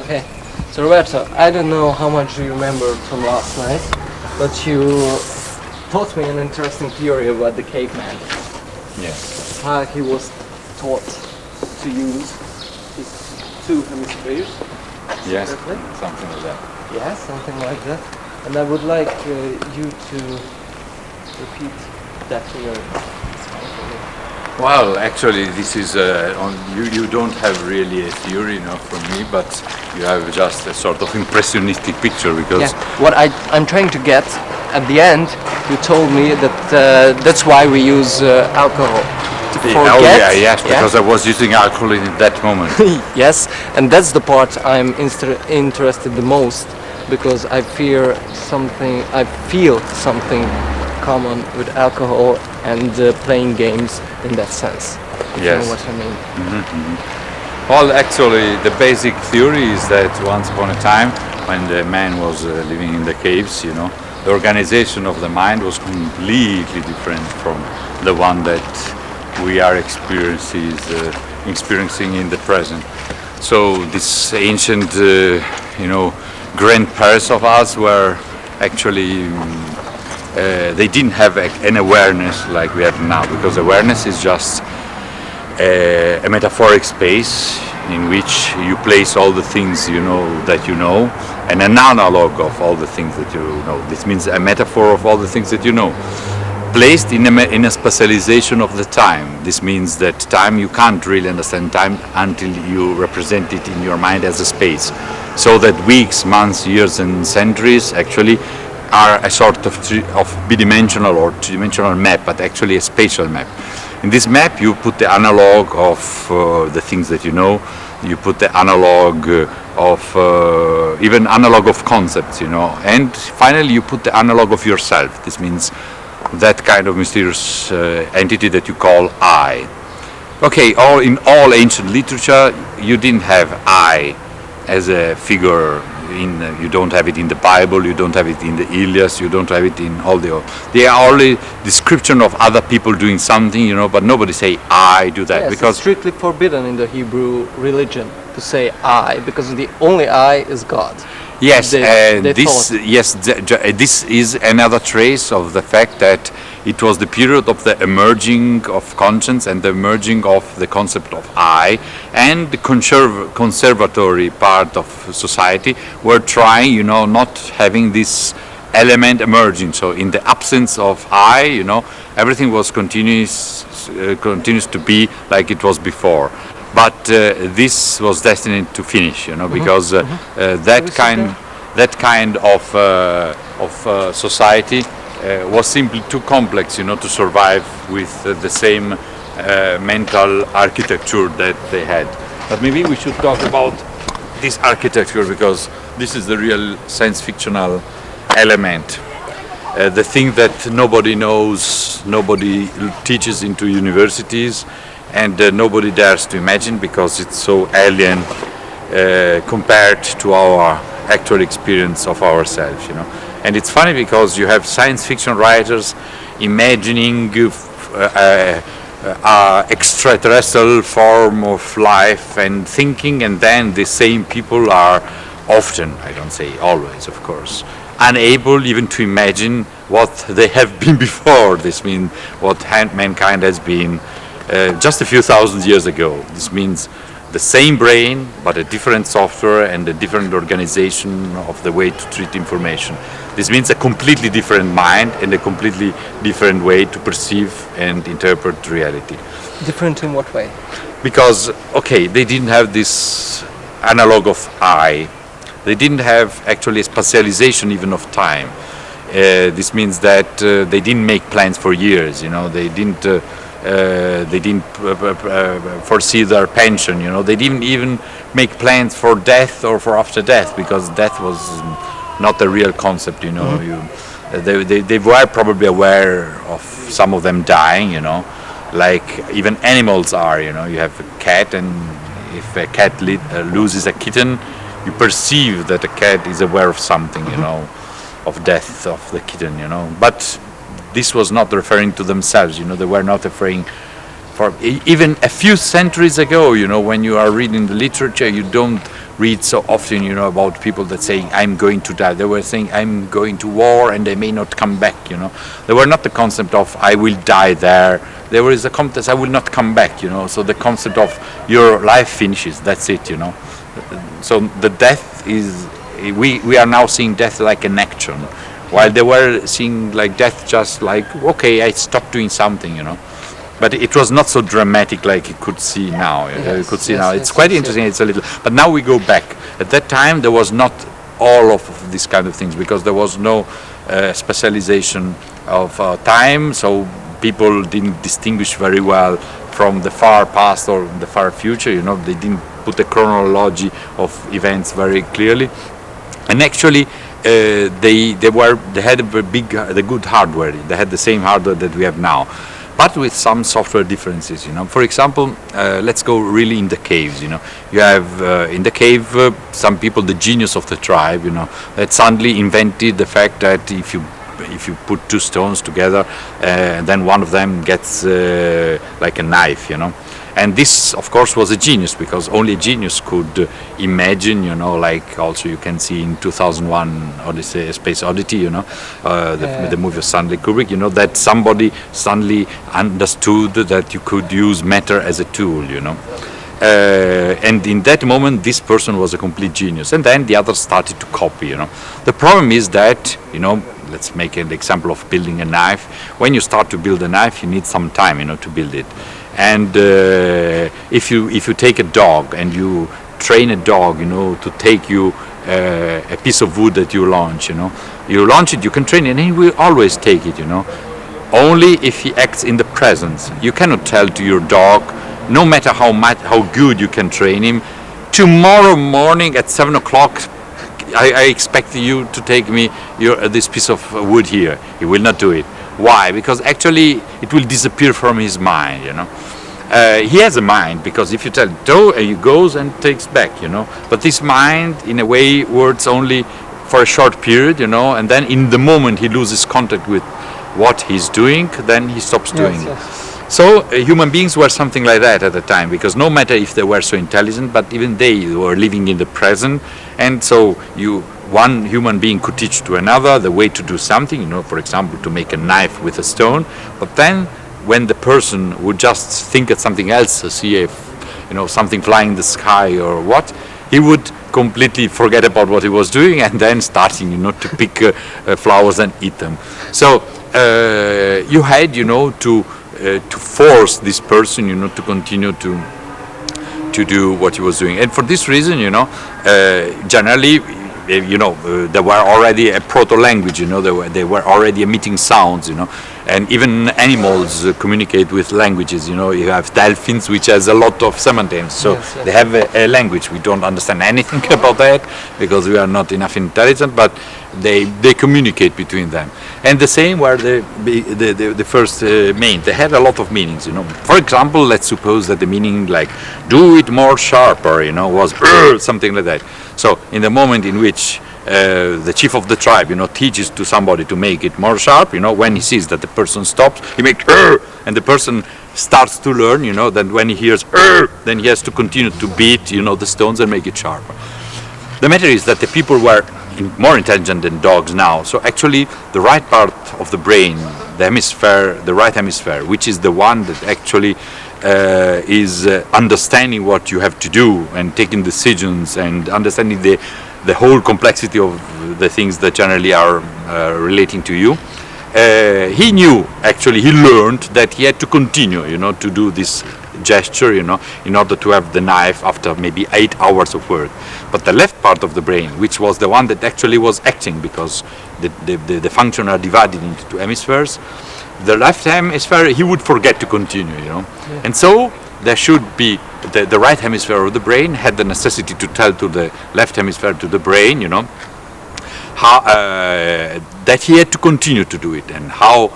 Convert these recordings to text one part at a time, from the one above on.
Okay, so Roberto, I don't know how much you remember from last night, but you taught me an interesting theory about the caveman. Yes. How he was taught to use his two hemispheres. Yes, Correctly? something like that. Yeah, something like that. And I would like you to repeat that theory. Well, actually, this is you don't have really a theory, from me, but you have just a sort of impressionistic picture because. Yeah. What I'm trying to get at the end, you told me that that's why we use alcohol. To forget. Oh yeah, yes, because I was using alcohol in that moment. Yes, and that's the part I'm interested the most, because I feel something common with alcohol and playing games in that sense. If you know what I mean. Mm-hmm. Well, actually, the basic theory is that once upon a time, when the man was living in the caves, the organization of the mind was completely different from the one that we are experiencing in the present. So this ancient, grandparents of us were actually they didn't have an awareness like we have now, because awareness is just a metaphoric space in which you place all the things that you know, and an analog of all the things that you know. This means a metaphor of all the things that you know, placed in a specialization of the time. This means that time, you can't really understand time until you represent it in your mind as a space. So that weeks, months, years and centuries actually are a sort of bidimensional or three-dimensional map, but actually a spatial map. In this map you put the analog of the things that you know, you put the analog of even analog of concepts, and finally you put the analog of yourself. This means that kind of mysterious entity that you call I. Okay, in all ancient literature you didn't have I as a figure. You don't have it in the Bible, you don't have it in the Iliad, you don't have it in all they are only description of other people doing something, but nobody say I do that. Yes, because it's strictly forbidden in the Hebrew religion to say I, because the only I is God. Yes, this is another trace of the fact that it was the period of the emerging of conscience and the emerging of the concept of I, and the conservatory part of society were trying, not having this element emerging. So in the absence of I, everything was continues to be like it was before. But this was destined to finish, because that kind of society was simply too complex, to survive with the same mental architecture that they had. But maybe we should talk about this architecture, because this is the real science fictional element. The thing that nobody knows, nobody teaches into universities, and nobody dares to imagine, because it's so alien compared to our actual experience of ourselves, And it's funny because you have science fiction writers imagining extraterrestrial form of life and thinking, and then the same people are often, I don't say always, of course, unable even to imagine what they have been before. This means what mankind has been just a few thousand years ago. This means the same brain, but a different software and a different organization of the way to treat information. This means a completely different mind and a completely different way to perceive and interpret reality. Different in what way? Because, they didn't have this analog of I. They didn't have actually a specialization even of time. This means that they didn't make plans for years, they didn't foresee their pension, they didn't even make plans for death or for after death, because death was not a real concept, They were probably aware of some of them dying, like even animals are, you have a cat, and if a cat loses a kitten, you perceive that a cat is aware of something, of death of the kitten, But this was not referring to themselves, they were not referring for even a few centuries ago, when you are reading the literature, you don't read so often, you know, about people that saying, I'm going to die. They were saying, I'm going to war and I may not come back, you know. They were not the concept of, I will die there. There was a concept, I will not come back, you know. So the concept of your life finishes, that's it, you know. So the death is, we are now seeing death like an action, while they were seeing like death just like, okay, I stopped doing something, you know. But it was not so dramatic like you could see now. You could see now. It's quite interesting. It's a little. But now we go back. At that time, there was not all of these kind of things because there was no specialization of time. So people didn't distinguish very well from the far past or the far future. You know, they didn't put the chronology of events very clearly. And actually, they had the good hardware. They had the same hardware that we have now, but with some software differences, you know. For example, let's go really in the caves, you know. You have in the cave some people, the genius of the tribe, you know, that suddenly invented the fact that if you put two stones together, then one of them gets like a knife, you know. And this, of course, was a genius because only a genius could imagine, you know, like also you can see in 2001 Odysee, Space Oddity, you know, the movie of Stanley Kubrick, you know, that somebody suddenly understood that you could use matter as a tool, you know. And in that moment, this person was a complete genius. And then the others started to copy, you know. The problem is that, you know, let's make an example of building a knife. When you start to build a knife, you need some time, you know, to build it. And if you take a dog and you train a dog, you know, to take you a piece of wood that you launch, you know, you launch it, you can train it, and he will always take it, you know. Only if he acts in the present. You cannot tell to your dog, no matter how good you can train him, tomorrow morning at 7 o'clock, I expect you to take me this piece of wood here. He will not do it. Why? Because actually it will disappear from his mind, you know. He has a mind because if you tell go, he goes and takes back, you know. But this mind, in a way, works only for a short period, you know, and then in the moment he loses contact with what he's doing, then he stops doing it. So human beings were something like that at the time, because no matter if they were so intelligent, but even they were living in the present, and so one human being could teach to another the way to do something, you know, for example, to make a knife with a stone. But then when the person would just think at something else, see if, you know, something flying in the sky or what, he would completely forget about what he was doing and then starting, you know, to pick flowers and eat them. So you had, you know, to force this person, you know, to continue to do what he was doing. And for this reason, you know, generally, you know, there were already a proto-language, you know, they were already emitting sounds, you know, and even animals communicate with languages, you know. You have dolphins, which has a lot of semantics, so they have a language. We don't understand anything about that because we are not enough intelligent, but they communicate between them. And the same were the first main. They had a lot of meanings, you know. For example, let's suppose that the meaning like do it more sharper, you know, was something like that. So in the moment in which the chief of the tribe, you know, teaches to somebody to make it more sharp, you know, when he sees that the person stops, he makes and the person starts to learn, you know, that when he hears then he has to continue to beat, you know, the stones and make it sharper. The matter is that the people were more intelligent than dogs now, so actually the right part of the brain, the right hemisphere, which is the one that actually is understanding what you have to do and taking decisions and understanding the whole complexity of the things that generally are relating to you. He knew, actually, he learned that he had to continue, you know, to do this gesture, you know, in order to have the knife after maybe 8 hours of work. But the left part of the brain, which was the one that actually was acting, because the functions are divided into two hemispheres, the left hemisphere, he would forget to continue, you know. And so there should be the right hemisphere of the brain had the necessity to tell to the left hemisphere, to the brain, you know, how that he had to continue to do it. And how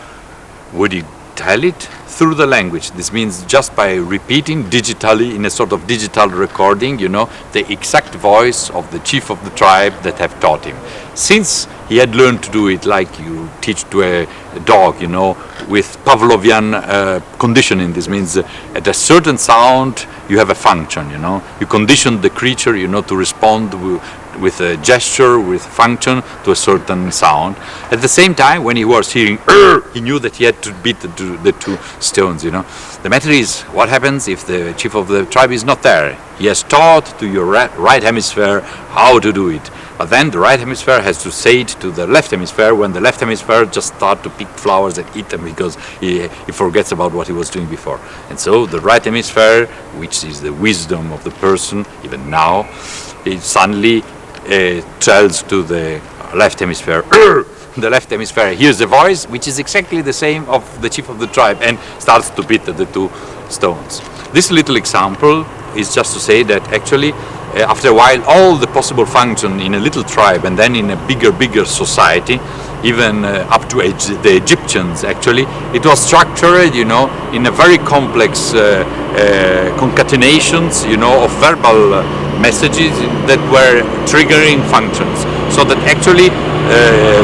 would he tell it? through the language. This means just by repeating digitally in a sort of digital recording, you know, the exact voice of the chief of the tribe that have taught him. Since he had learned to do it like you teach to a dog, you know, with Pavlovian conditioning. This means at a certain sound you have a function, you know. You condition the creature, you know, to respond with a gesture, with function to a certain sound. At the same time, when he was hearing he knew that he had to beat the two stones, you know. The matter is, what happens if the chief of the tribe is not there? He has taught to your right hemisphere how to do it. But then the right hemisphere has to say it to the left hemisphere when the left hemisphere just start to pick flowers and eat them because he forgets about what he was doing before. And so the right hemisphere, which is the wisdom of the person, even now, it suddenly tells to the left hemisphere, the left hemisphere hears the voice, which is exactly the same of the chief of the tribe, and starts to beat the two stones. This little example is just to say that actually after a while all the possible function in a little tribe and then in a bigger society, even up to the Egyptians actually, it was structured, you know, in a very complex concatenations, you know, of verbal messages that were triggering functions, so that actually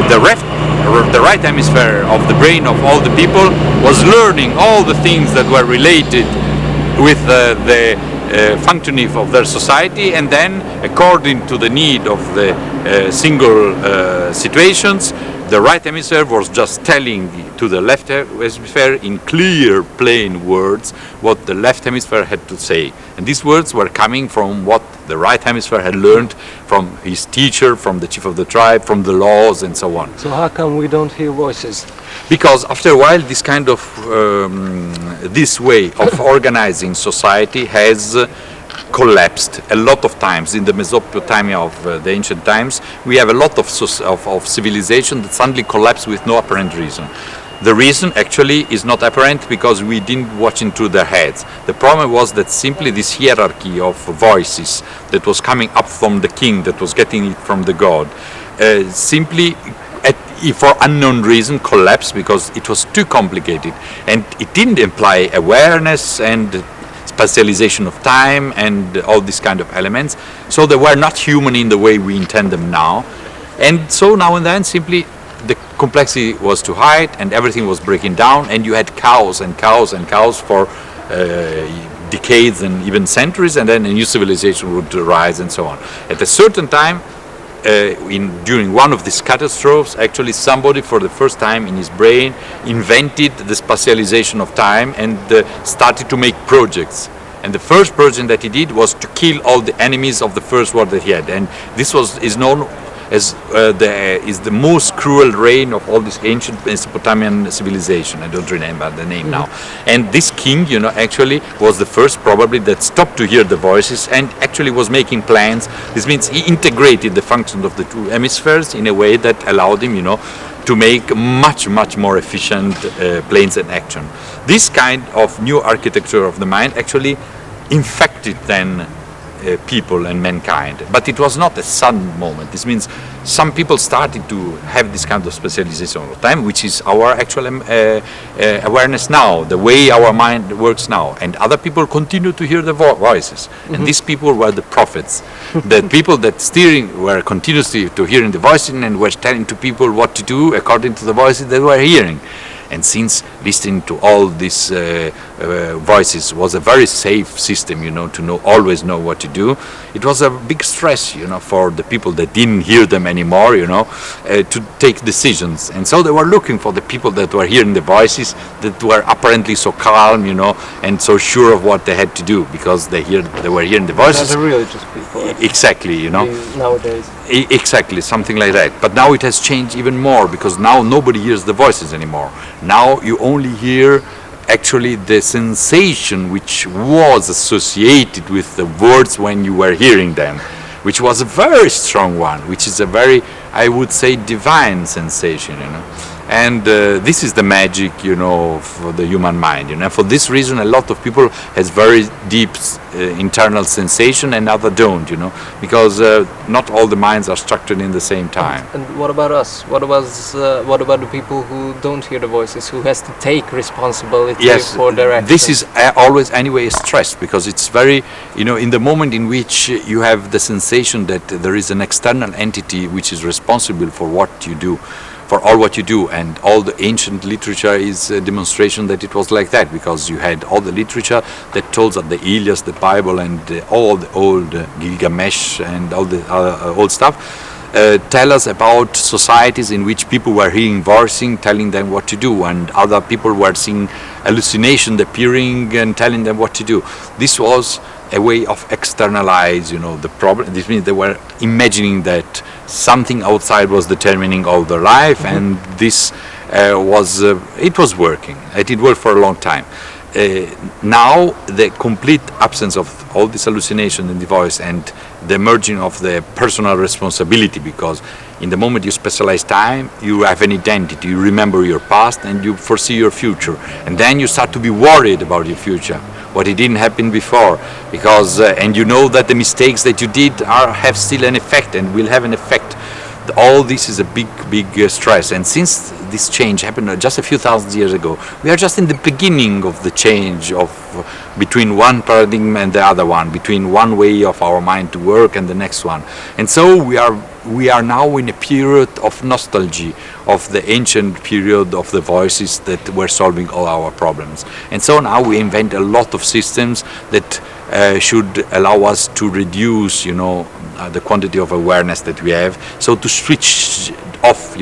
the right hemisphere of the brain of all the people was learning all the things that were related with the functioning of their society, and then according to the need of the single situations, the right hemisphere was just telling to the left hemisphere in clear, plain words what the left hemisphere had to say. And these words were coming from what the right hemisphere had learned from his teacher, from the chief of the tribe, from the laws, and so on. So how come we don't hear voices? Because after a while, this kind of this way of organizing society has collapsed a lot of times. In the Mesopotamia of the ancient times, we have a lot of civilization that suddenly collapsed with no apparent reason. The reason actually is not apparent because we didn't watch into their heads. The problem was that simply this hierarchy of voices that was coming up from the king, that was getting it from the god, simply for unknown reason collapsed because it was too complicated, and it didn't imply awareness and spatialization of time and all these kind of elements, so they were not human in the way we intend them now. And so now and then simply the complexity was too high and everything was breaking down, and you had chaos and chaos and chaos for decades and even centuries, and then a new civilization would rise and so on. At a certain time, during one of these catastrophes, actually somebody for the first time in his brain invented the spatialization of time and started to make projects. And the first project that he did was to kill all the enemies of the first war that he had. And this is known as the most cruel reign of all this ancient Mesopotamian civilization. I don't remember the name now. And this king, you know, actually was the first probably that stopped to hear the voices and actually was making plans. This means he integrated the functions of the two hemispheres in a way that allowed him, you know, to make much more efficient plans in action. This kind of new architecture of the mind actually infected then people and mankind, but it was not a sudden moment. This means some people started to have this kind of specialization all the time, which is our actual awareness now, the way our mind works now, and other people continue to hear the voices. And these people were the prophets, the people that were continuously to hearing the voices and were telling to people what to do according to the voices they were hearing. And since listening to all these voices was a very safe system, you know, to always know what to do, it was a big stress, you know, for the people that didn't hear them anymore, you know, to take decisions. And so they were looking for the people that were hearing the voices, that were apparently so calm, you know, and so sure of what they had to do, because they were hearing the voices. Not the religious people. Exactly, you know. Nowadays. Exactly, something like that. But now it has changed even more, because now nobody hears the voices anymore. Now you only hear actually the sensation which was associated with the words when you were hearing them, which was a very strong one, which is a very, I would say, divine sensation, you know. And this is the magic, for the human mind. And for this reason, a lot of people has very deep internal sensation, and other don't. Because not all the minds are structured in the same time. And what about us? What about the people who don't hear the voices, who has to take responsibility for their actions? This is always anyway stressed, because it's very, in the moment in which you have the sensation that there is an external entity which is responsible for what you do, for all what you do, and all the ancient literature is a demonstration that it was like that, because you had all the literature that told that the Ilias, the Bible, and all the old Gilgamesh and all the old stuff tell us about societies in which people were hearing voicing, telling them what to do, and other people were seeing hallucination appearing and telling them what to do. This was a way of externalize, the problem. This means they were imagining that something outside was determining all their life, and this it was working. It did work for a long time. Now the complete absence of all this hallucination in the voice and the merging of the personal responsibility, because in the moment you specialize time, you have an identity, you remember your past and you foresee your future, and then you start to be worried about your future, what it didn't happen before, because and you know that the mistakes that you did have still an effect and will have an effect. All this is a big stress, and since this change happened just a few thousand years ago, we are just in the beginning of the change of between one paradigm and the other one, between one way of our mind to work and the next one. And so we are now in a period of nostalgia of the ancient period of the voices that were solving all our problems. And so now we invent a lot of systems that should allow us to reduce, the quantity of awareness that we have, so to switch off,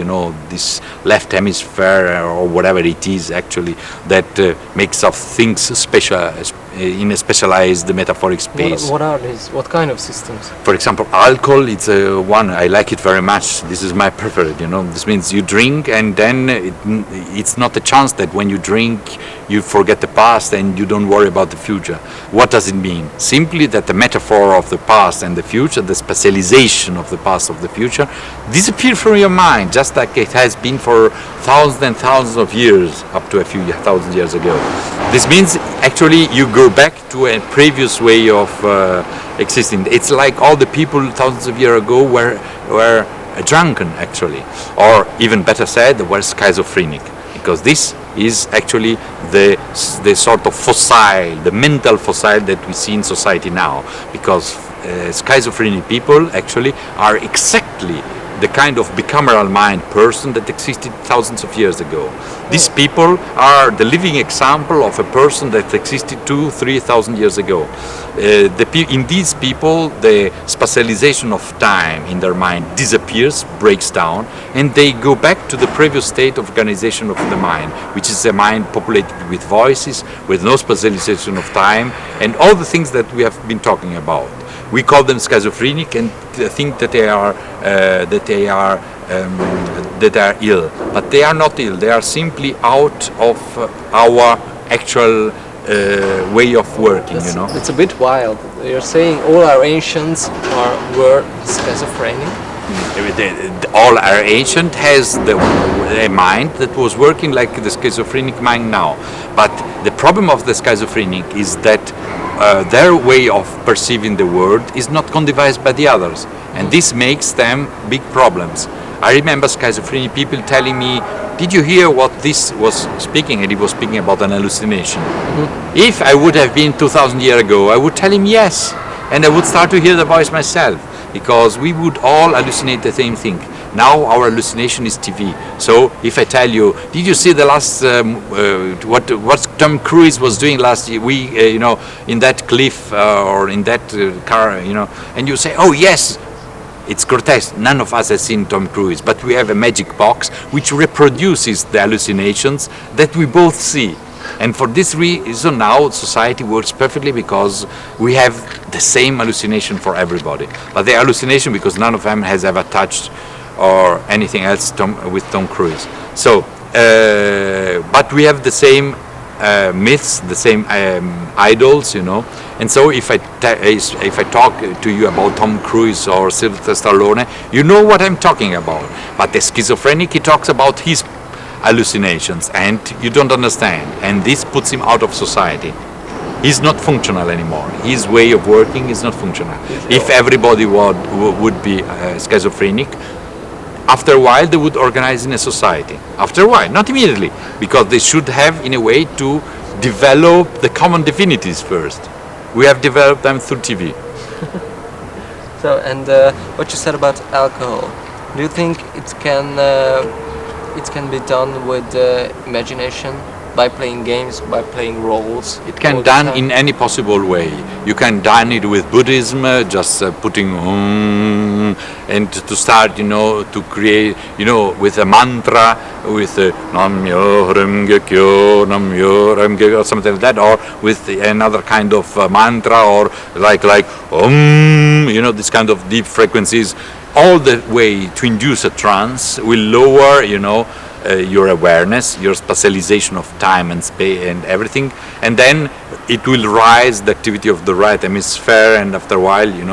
this left hemisphere or whatever it is actually that makes us things special in a specialized metaphoric space. What are these? What kind of systems? For example, alcohol, it's one, I like it very much. This is my preferred, This means you drink and then it's not a chance that when you drink you forget the past and you don't worry about the future. What does it mean? Simply that the metaphor of the past and the future, the specialization of the past of the future, disappear from your mind, just like it has been for thousands and thousands of years, up to a few thousand years ago. This means actually you go back to a previous way of existing. It's like all the people thousands of years ago were drunken actually, or even better said, were schizophrenic, because this is actually the sort of fossil, the mental fossil that we see in society now, because schizophrenic people actually are exactly the kind of bicameral mind person that existed thousands of years ago. These people are the living example of a person that existed 2,000-3,000 years ago. In these people, the spatialization of time in their mind disappears, breaks down, and they go back to the previous state of organization of the mind, which is a mind populated with voices, with no spatialization of time, and all the things that we have been talking about. We call them schizophrenic and think that they are ill, but they are not ill. They are simply out of our actual way of working. It's a bit wild. You're saying all our ancients were schizophrenic. All our ancient has a mind that was working like the schizophrenic mind now, but the problem of the schizophrenic is that their way of perceiving the world is not condevised by the others, and this makes them big problems. I remember schizophrenic people telling me, did you hear what this was speaking? And he was speaking about an hallucination. If I would have been 2,000 years ago, I would tell him yes, and I would start to hear the voice myself, because we would all hallucinate the same thing. Now our hallucination is TV. So if I tell you, did you see the last what Tom Cruise was doing last year? In that cliff or in that car, and you say, oh yes, it's grotesque. None of us has seen Tom Cruise, but we have a magic box which reproduces the hallucinations that we both see. And for this reason now society works perfectly, because we have the same hallucination for everybody. But the hallucination because none of them has ever touched or anything else with Tom Cruise. So, but we have the same myths, the same idols, And so if I talk to you about Tom Cruise or Sylvester Stallone, you know what I'm talking about. But the schizophrenic, he talks about his hallucinations, and you don't understand, and this puts him out of society. He's not functional anymore. His way of working is not functional. If everybody would be schizophrenic, after a while they would organize in a society. After a while, not immediately, because they should have, in a way, to develop the common divinities first. We have developed them through TV. So, and what you said about alcohol, do you think it can be done with imagination, by playing games, by playing roles? It can be done in any possible way. You can done it with Buddhism, just putting and to start, to create, with a mantra, with Nam Myo Hrem Gekyo, Nam Myo Hrem Gekyo, or something like that, or with another kind of mantra, or like this kind of deep frequencies. All the way to induce a trance will lower, your awareness, your spatialization of time and space and everything, and then it will rise the activity of the right hemisphere, and after a while, you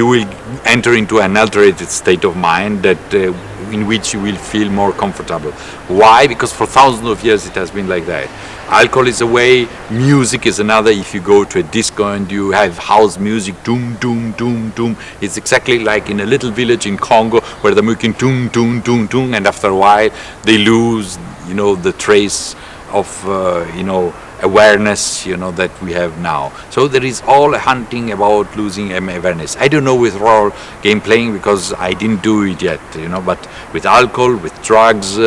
will enter into an alterated state of mind that in which you will feel more comfortable. Why? Because for thousands of years it has been like that. Alcohol is a way, music is another. If you go to a disco and you have house music, doom, doom, doom, doom, it's exactly like in a little village in Congo where they're making doom, doom, doom, doom, and after a while they lose, the trace of, awareness, that we have now. So there is all a hunting about losing awareness. I don't know with role game playing because I didn't do it yet, but with alcohol, with drugs,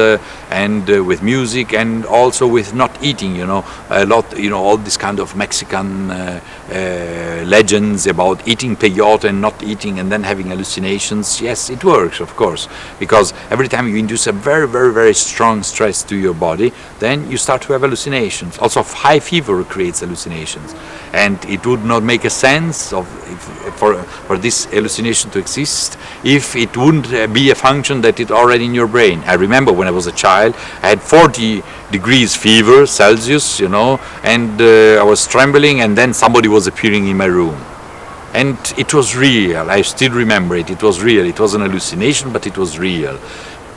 and with music, and also with not eating, a lot, all this kind of Mexican legends about eating peyote and not eating and then having hallucinations. Yes, it works, of course, because every time you induce a very, very, very strong stress to your body, then you start to have hallucinations. Also, high fever creates hallucinations, and it would not make a sense for this hallucination to exist if it wouldn't be a function that is already in your brain. I remember when I was a child, I had 40 degrees fever Celsius, and I was trembling, and then somebody was appearing in my room. And it was real. I still remember it. It was real. It was an hallucination, but it was real.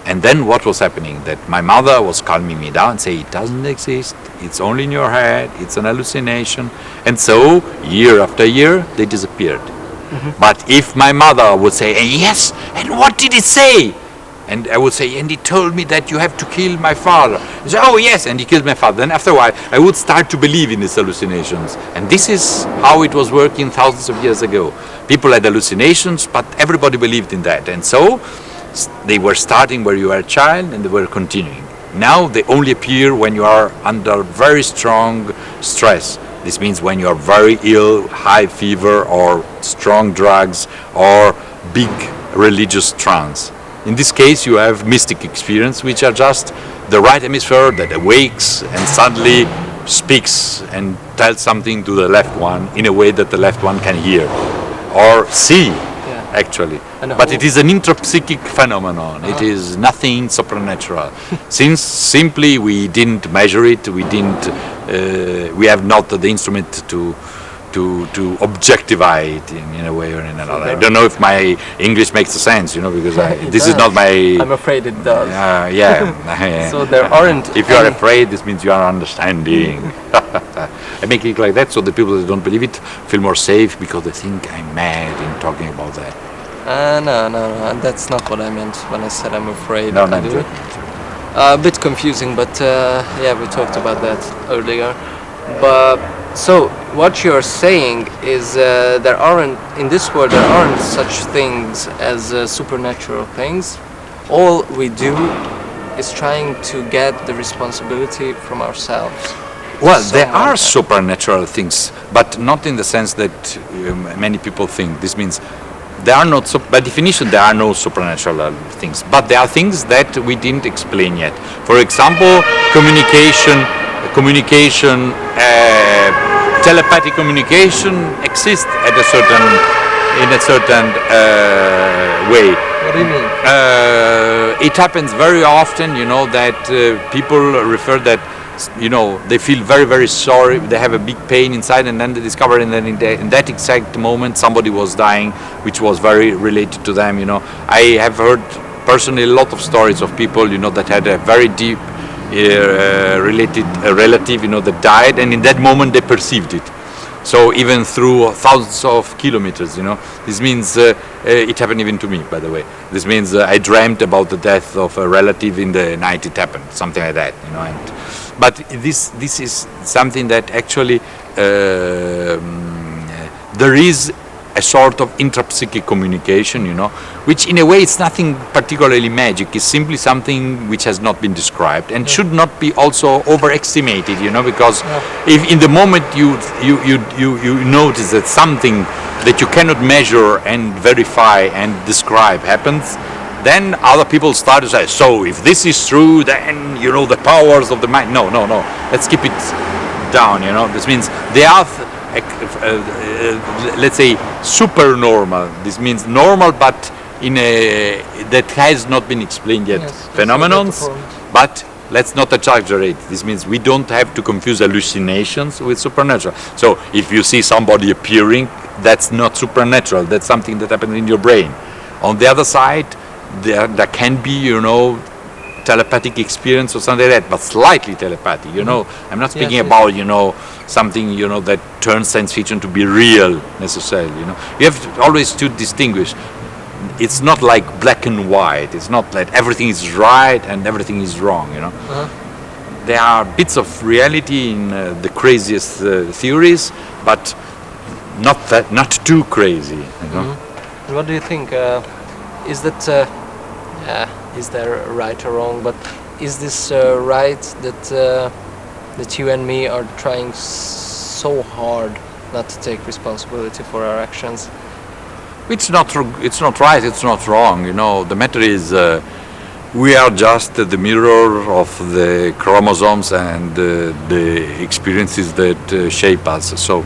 And then what was happening? That my mother was calming me down and saying, it doesn't exist, it's only in your head, it's an hallucination. And so, year after year, they disappeared. Mm-hmm. But if my mother would say, yes, and what did it say? And I would say, and he told me that you have to kill my father. He said, oh yes, and he killed my father. Then after a while, I would start to believe in these hallucinations. And this is how it was working thousands of years ago. People had hallucinations, but everybody believed in that. And so, they were starting where you were a child and they were continuing. Now they only appear when you are under very strong stress. This means when you are very ill, high fever, or strong drugs, or big religious trance. In this case you have mystic experience, which are just the right hemisphere that awakes and suddenly speaks and tells something to the left one in a way that the left one can hear or see. Actually, but it is an intrapsychic phenomenon. It is nothing supernatural. Since simply we didn't measure it, we have not the instrument to objectify it in a way or in another. I don't know if my English makes sense, because this is not my. I'm afraid it does. Yeah. So there aren't. If you are afraid, this means you are understanding. I make it like that so the people that don't believe it feel more safe because they think I'm mad in talking about that. No, that's not what I meant when I said I'm afraid. No, not true. A bit confusing, but we talked about that earlier. But so what you're saying is there aren't in this world there aren't such things as supernatural things. All we do is trying to get the responsibility from ourselves. Well, there are supernatural things, but not in the sense that many people think. This means there are not, by definition, there are no supernatural things, but there are things that we didn't explain yet. For example, communication, telepathic communication exists in a certain way. What do you mean? It happens very often, that people refer that. They feel very, very sorry, they have a big pain inside, and then they discover in that exact moment somebody was dying, which was very related to them. I have heard personally a lot of stories of people, you know, that had a very deep related relative, you know, that died, and in that moment they perceived it. So even through thousands of kilometers, you know, this means it happened even to me, by the way. This means I dreamt about the death of a relative in the night it happened, something like that, you know. And, but this is something that actually there is a sort of intrapsychic communication, you know, which in a way it's nothing particularly magic. It's simply something which has not been described and should not be also overestimated, you know, because if in the moment you notice that something that you cannot measure and verify and describe happens, then other people start to say, so if this is true, then, you know, the powers of the mind. No, let's keep it down, you know. This means they are let's say super normal. This means normal, but in a that has not been explained yet phenomenons. But let's not exaggerate. This means we don't have to confuse hallucinations with supernatural. So if you see somebody appearing, that's not supernatural. That's something that happens in your brain. On the other side, there can be, you know, telepathic experience or something like that, but slightly telepathic, you know. I'm not speaking about, you know, something, you know, that turns science fiction to be real necessarily, you know. You have always to distinguish. It's not like black and white. It's not like everything is right and everything is wrong, you know. There are bits of reality in the craziest theories, but not too crazy, you know. What do you think? Is that is there right or wrong? But is this right that you and me are trying so hard not to take responsibility for our actions? It's not right. It's not wrong. You know, the matter is we are just the mirror of the chromosomes and the experiences that shape us. So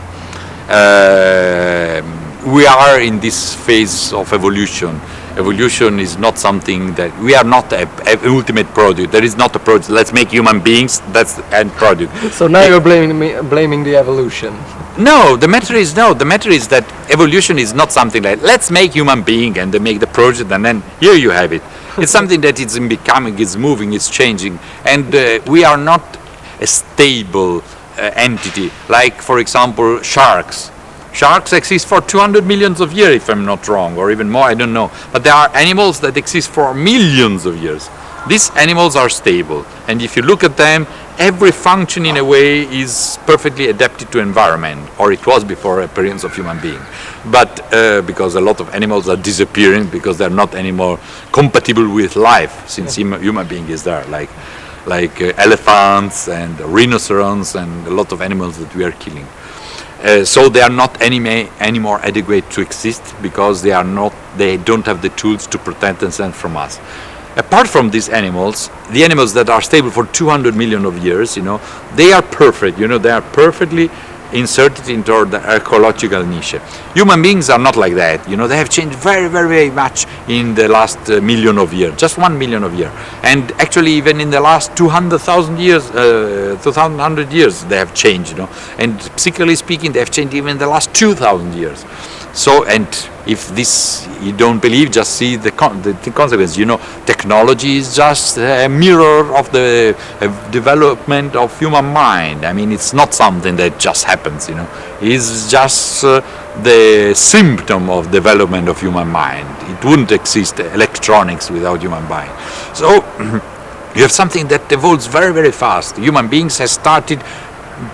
we are in this phase of evolution. Evolution is not something that we are not an ultimate product. There is not a product. Let's make human beings. That's the end product. So now you're blaming the evolution. No, the matter is that evolution is not something like let's make human being and they make the project and then here you have it. It's something that is in becoming, it's moving, it's changing, and we are not a stable entity. Like, for example, sharks. Sharks exist for 200 millions of years, if I'm not wrong, or even more, I don't know. But there are animals that exist for millions of years. These animals are stable, and if you look at them, every function in a way is perfectly adapted to environment, or it was before appearance of human being. But because a lot of animals are disappearing because they're not anymore compatible with life, since human being is there, like elephants and rhinoceroses and a lot of animals that we are killing. So they are not anymore adequate to exist because they don't have the tools to protect themselves from us. Apart from these animals, the animals that are stable for 200 million of years, you know, they are perfect. You know, they are perfectly inserted into the ecological niche. Human beings are not like that. You know, they have changed very, very, very much in the last million of years, just 1 million of years. And actually, even in the last 200,000 years, 2,100 years, they have changed. You know, and psychically speaking, they have changed even in the last 2,000 years. So, and if this you don't believe, just see the consequence. You know, technology is just a mirror of the development of human mind. I mean, it's not something that just happens. You know, it's just the symptom of development of human mind. It wouldn't exist electronics without human mind. So you have something that evolves very, very fast. Human beings have started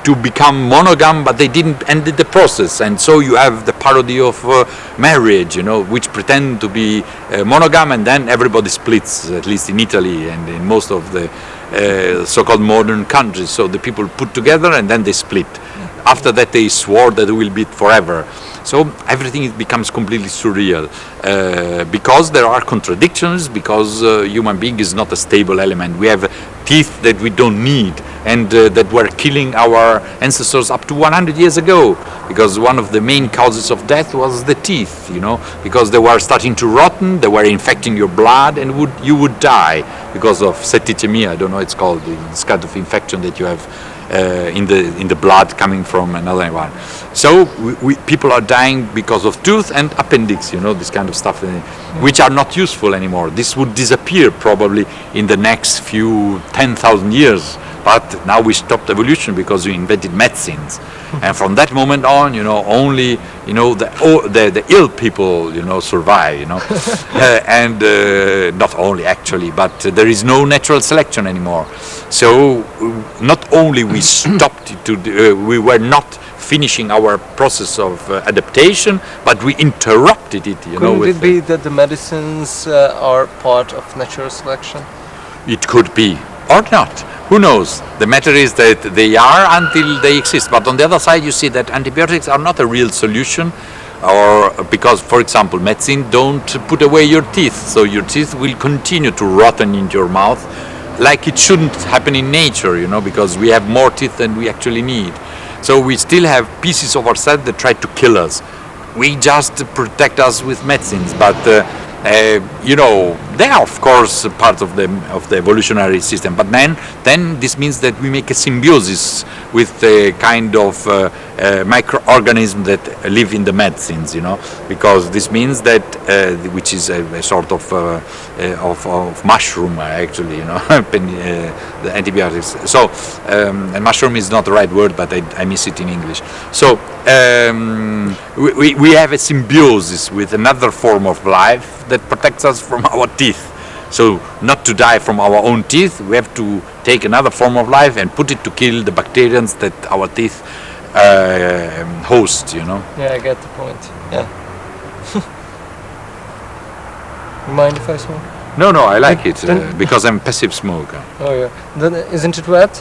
to become monogam, but they didn't end the process, and so you have the parody of marriage, you know, which pretend to be monogam, and then everybody splits, at least in Italy and in most of the so-called modern countries. So the people put together and then they split. After that they swore that they will be forever. So everything becomes completely surreal because there are contradictions, because human being is not a stable element. We have teeth that we don't need and that were killing our ancestors up to 100 years ago, because one of the main causes of death was the teeth, you know, because they were starting to rotten, they were infecting your blood, and you would die because of septicemia. I don't know, it's called this kind of infection that you have in the blood coming from another one. So people are dying because of tooth and appendix, this kind of stuff, which are not useful anymore. This would disappear probably in the next few 10,000 years. But now we stopped evolution because we invented medicines, and from that moment on, only the ill people survive, and not only actually, but there is no natural selection anymore. So not only we stopped we were not finishing our process of adaptation, but we interrupted it. Couldn't it be that the medicines are part of natural selection? It could be, or not. Who knows? The matter is that they are until they exist. But on the other side, you see that antibiotics are not a real solution, or because, for example, medicine don't put away your teeth, so your teeth will continue to rotten in your mouth, like it shouldn't happen in nature, because we have more teeth than we actually need. So we still have pieces of ourselves that try to kill us. We just protect us with medicines, but they are of course part of the evolutionary system. But then this means that we make a symbiosis with the kind of microorganism that live in the medicines, because this means that which is a sort of mushroom actually, the antibiotics. So and mushroom is not the right word, but I miss it in English. So we have a symbiosis with another form of life that protects us from our teeth. So not to die from our own teeth, we have to take another form of life and put it to kill the bacteria that our teeth host, Yeah, I get the point. Yeah. You mind if I smoke? No, I like it because I'm a passive smoker. Oh yeah. Then isn't it wet?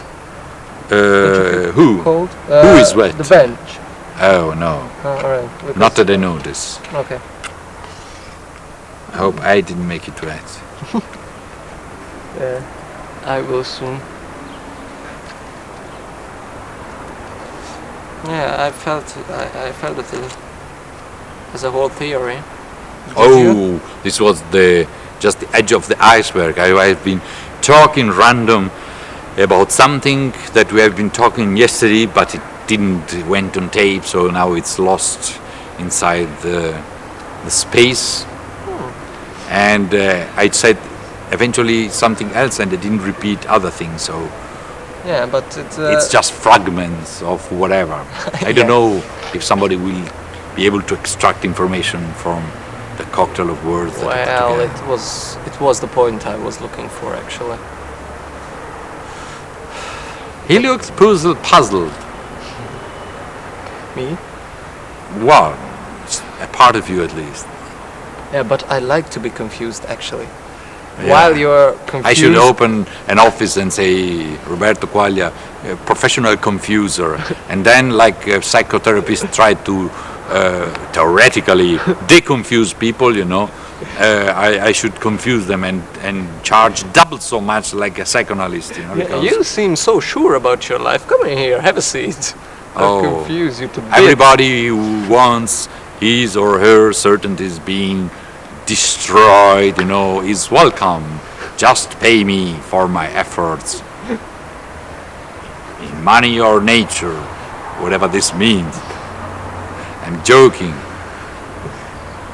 Who? Cold? Who is wet? The bench. Oh no. All right. Not that I notice. Okay. I hope I didn't make it wet. Yeah, I will soon. Yeah, I felt it as a whole theory. This was just the edge of the iceberg. I've been talking random about something that we have been talking yesterday, but it didn't went on tape, so now it's lost inside the space. And I said eventually something else, and I didn't repeat other things. So yeah, but it's just fragments of whatever. I don't know if somebody will be able to extract information from the cocktail of words. Well, it was the point I was looking for actually. He looks puzzled. Me? Well, a part of you at least. Yeah, but I like to be confused actually. Yeah. While you're confused... I should open an office and say, Roberto Quaglia, professional confuser. And then, like a psychotherapist tried to theoretically deconfuse people, I should confuse them and charge double so much like a psychoanalyst. You seem so sure about your life. Come in here, have a seat. I'll confuse you to bits. Everybody who wants his or her certainties being destroyed, is welcome. Just pay me for my efforts. In money or nature, whatever this means. I'm joking.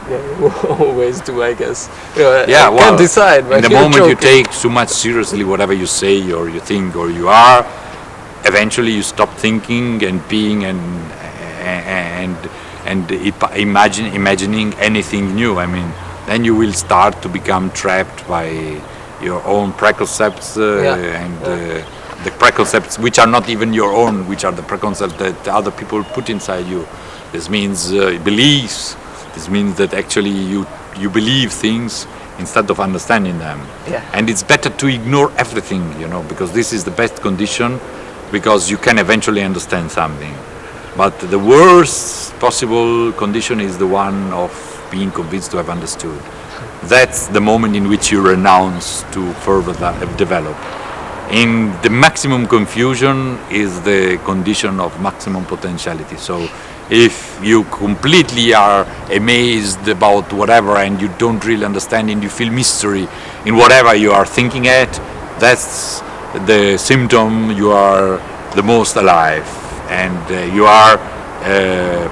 Yeah, you always do, I guess. Yeah, I can't decide when in the you're moment you joking. take too much seriously whatever you say or you think or you are, eventually you stop thinking and being and imagining anything new. I mean, then you will start to become trapped by your own preconcepts the preconcepts which are not even your own, which are the preconcepts that other people put inside you. This means beliefs. This means that actually you believe things instead of understanding them. Yeah. And it's better to ignore everything, because this is the best condition, because you can eventually understand something. But the worst possible condition is the one of being convinced to have understood. That's the moment in which you renounce to further develop. In the maximum confusion is the condition of maximum potentiality. So if you completely are amazed about whatever and you don't really understand and you feel mystery in whatever you are thinking at, that's the symptom you are the most alive, and you are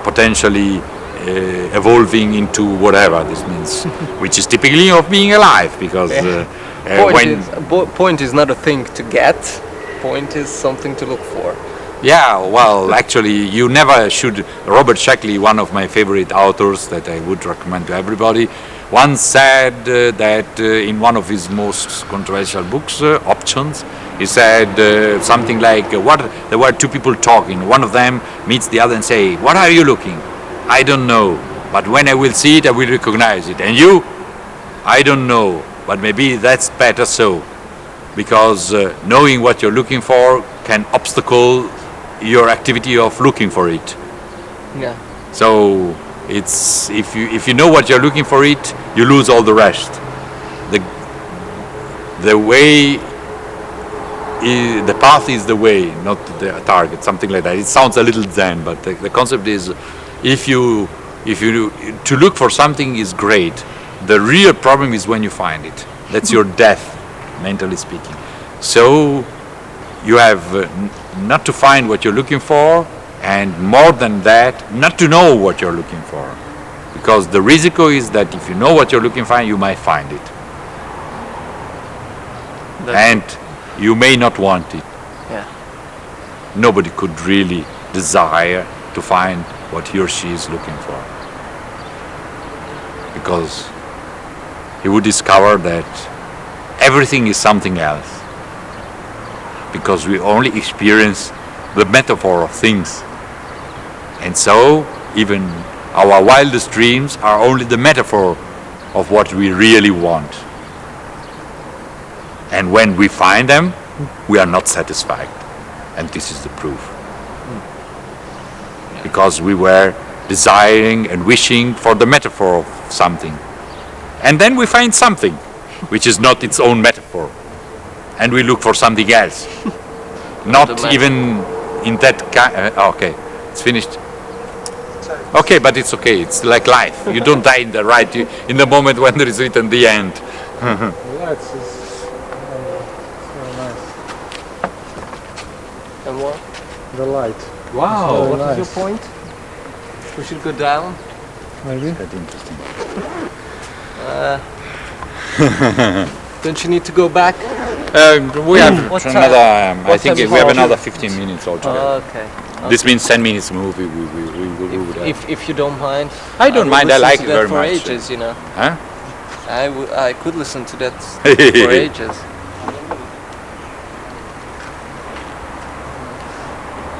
potentially evolving into whatever this means, which is typically of being alive, because point is not a thing to get. Point is something to look for. Yeah, well, actually, you never should. Robert Shackley, one of my favorite authors that I would recommend to everybody, once said that in one of his most controversial books, Options, he said something like, there were two people talking. One of them meets the other and say, "What are you looking?" "I don't know, but when I will see it, I will recognize it." "And you?" "I don't know, but maybe that's better so, because knowing what you're looking for can obstacle your activity of looking for it." Yeah. So it's if you know what you're looking for it, you lose all the rest. The way the path is the way, not the target, something like that. It sounds a little Zen, but the concept is if you to look for something is great. The real problem is when you find it. That's your death, mentally speaking. So you have not to find what you're looking for, and more than that, not to know what you're looking for. Because the risk is that if you know what you're looking for, you might find it. And you may not want it. Yeah. Nobody could really desire to find what he or she is looking for, because he would discover that everything is something else, because we only experience the metaphor of things, and so even our wildest dreams are only the metaphor of what we really want. And when we find them, we are not satisfied, and this is the proof. Because we were desiring and wishing for the metaphor of something. And then we find something which is not its own metaphor. And we look for something else. Not even in that okay, it's finished. Okay, but it's okay. It's like life. You don't die in in the moment when there is written the end. That's very nice. And what? The light. Wow. Very What is nice. your point? We should go down. Maybe. That's interesting. Don't you need to go back? We have What time? another. I What think time we have is it? another 15 minutes altogether. Okay. This means 10 minutes movie. We would have. If you don't mind. I don't would mind. I listen like to it that very for much. ages, you know. Huh? I could listen to that for ages.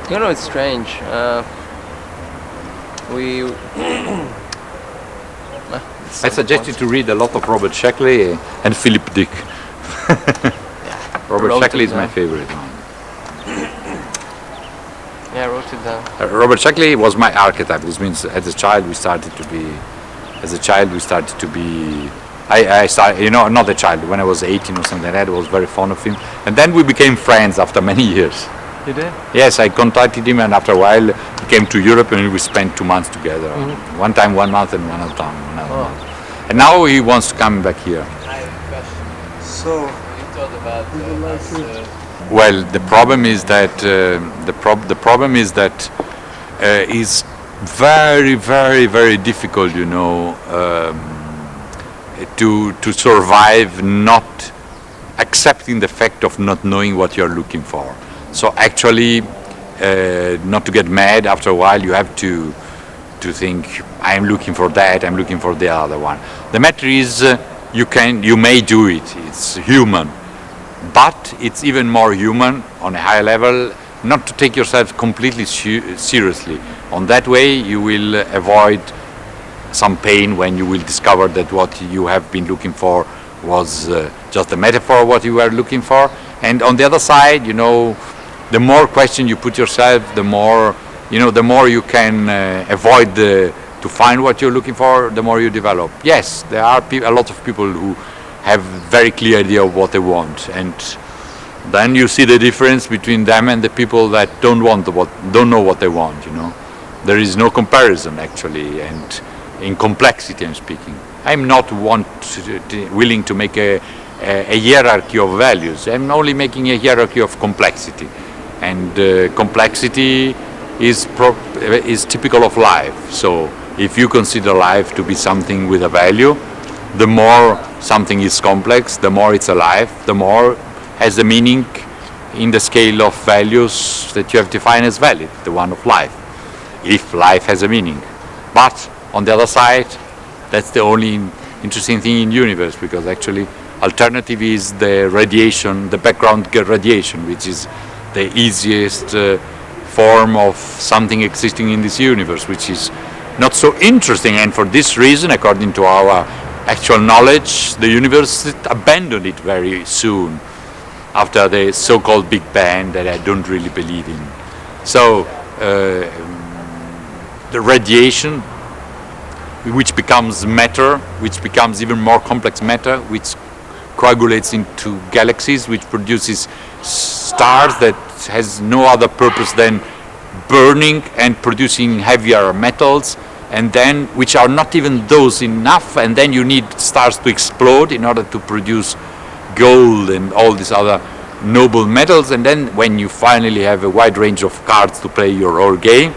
You know, it's strange. I suggest you to read a lot of Robert Shackley and Philip Dick. Robert Wrote Shackley it is my down. favorite one. Yeah, I wrote it down. Robert Shackley was my archetype, which means as a child we started to be. I started, you know, not a child. When I was 18 or something like that, I was very fond of him, and then we became friends after many years. You did? Yes, I contacted him, and after a while he came to Europe, and we spent 2 months together. One time 1 month, and another time another month. And now he wants to come back here. So, You thought about Well, the problem is that it's very, very, very difficult, you know, to survive not accepting the fact of not knowing what you're looking for. So actually, not to get mad after a while, you have to think, I'm looking for that, I'm looking for the other one. The matter is, you may do it, it's human. But it's even more human on a high level not to take yourself completely seriously. On that way you will avoid some pain when you will discover that what you have been looking for was just a metaphor of what you were looking for. And on the other side, you know, the more question you put yourself, the more you can avoid to find what you're looking for, the more you develop. Yes, there are a lot of people who have very clear idea of what they want, and then you see the difference between them and the people that don't know what they want. You know, there is no comparison actually, and in complexity I'm speaking. I'm not willing to make a hierarchy of values. I'm only making a hierarchy of complexity. and complexity is typical of life. So if you consider life to be something with a value, the more something is complex, the more it's alive, the more has a meaning in the scale of values that you have defined as valid, the one of life, if life has a meaning. But on the other side, that's the only interesting thing in the universe, because actually alternative is the radiation, the background radiation, which is the easiest form of something existing in this universe, which is not so interesting. And for this reason, according to our actual knowledge, the universe abandoned it very soon after the so-called Big Bang that I don't really believe in. So the radiation, which becomes matter, which becomes even more complex matter, which coagulates into galaxies, which produces stars that has no other purpose than burning and producing heavier metals, and then which are not even those enough, and then you need stars to explode in order to produce gold and all these other noble metals. And then when you finally have a wide range of cards to play your whole game,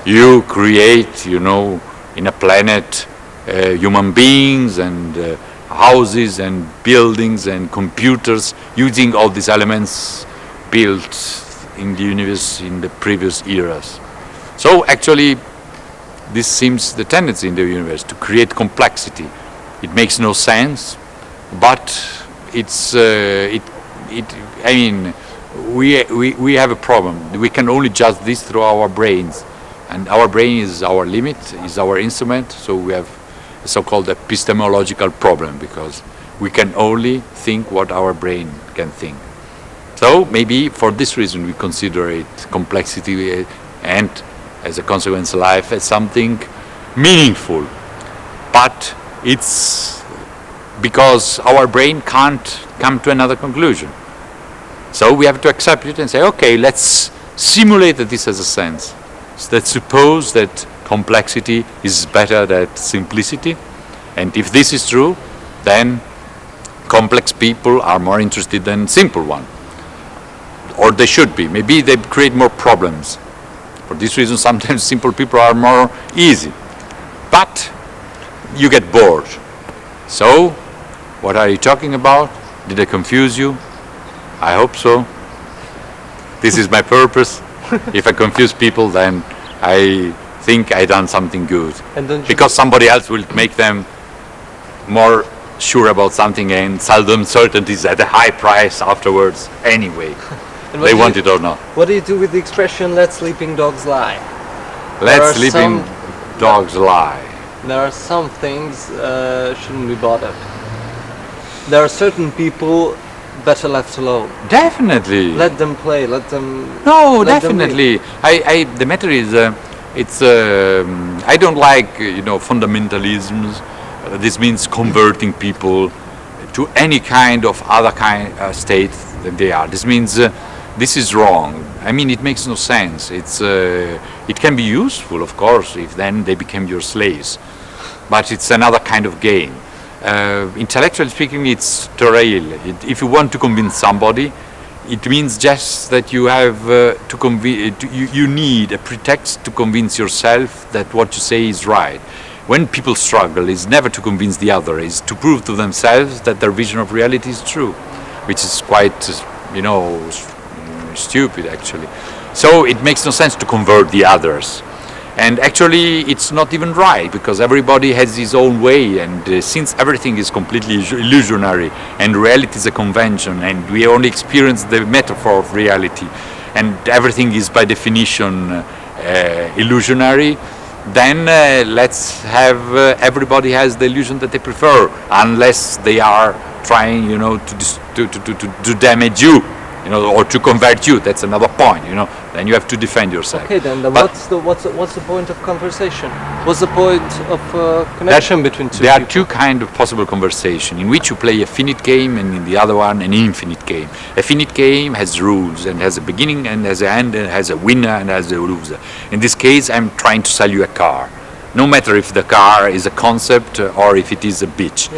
you create, you know, in a planet human beings and houses and buildings and computers, using all these elements built in the universe in the previous eras. So actually this seems the tendency in the universe, to create complexity. It makes no sense, but it's I mean, we have a problem. We can only judge this through our brains, and our brain is our limit, is our instrument. So we have a so-called epistemological problem, because we can only think what our brain can think. So maybe for this reason we consider it complexity and, as a consequence, life as something meaningful. But it's because our brain can't come to another conclusion. So we have to accept it and say, okay, let's simulate that this has a sense. So let's suppose that complexity is better than simplicity. And if this is true, then complex people are more interested than simple ones. Or they should be. Maybe they create more problems. For this reason, sometimes simple people are more easy. But you get bored. So, what are you talking about? Did I confuse you? I hope so. This is my purpose. If I confuse people, then I think I done something good. And because somebody else will make them more sure about something and sell them certainties at a high price afterwards anyway. They want it or not. What do you do with the expression, let sleeping dogs lie? Let sleeping dogs lie. There are some things shouldn't be bothered. There are certain people better left alone. Definitely. Let them play, let them... No, let definitely. The matter is, I don't like, fundamentalisms. This means converting people to any kind of other state that they are. This means this is wrong. I mean, it makes no sense. It can be useful, of course, if then they become your slaves. But it's another kind of game. Intellectually speaking, it's sterile. If you want to convince somebody, it means just that you have you need a pretext to convince yourself that what you say is right. When people struggle, it's never to convince the other, it's to prove to themselves that their vision of reality is true, which is quite, stupid actually. So it makes no sense to convert the others. And actually it's not even right, because everybody has his own way, and since everything is completely illusionary and reality is a convention and we only experience the metaphor of reality and everything is by definition illusionary, then let's have everybody has the illusion that they prefer, unless they are trying to damage you, or to convert you. That's another point, then you have to defend yourself. Okay, then what's the point of conversation? What's the point of connection between two There people? are two kinds of possible conversation, in which you play a finite game and in the other one an infinite game. A finite game has rules and has a beginning and has an end and has a winner and has a loser. In this case, I'm trying to sell you a car. No matter if the car is a concept or if it is a bitch.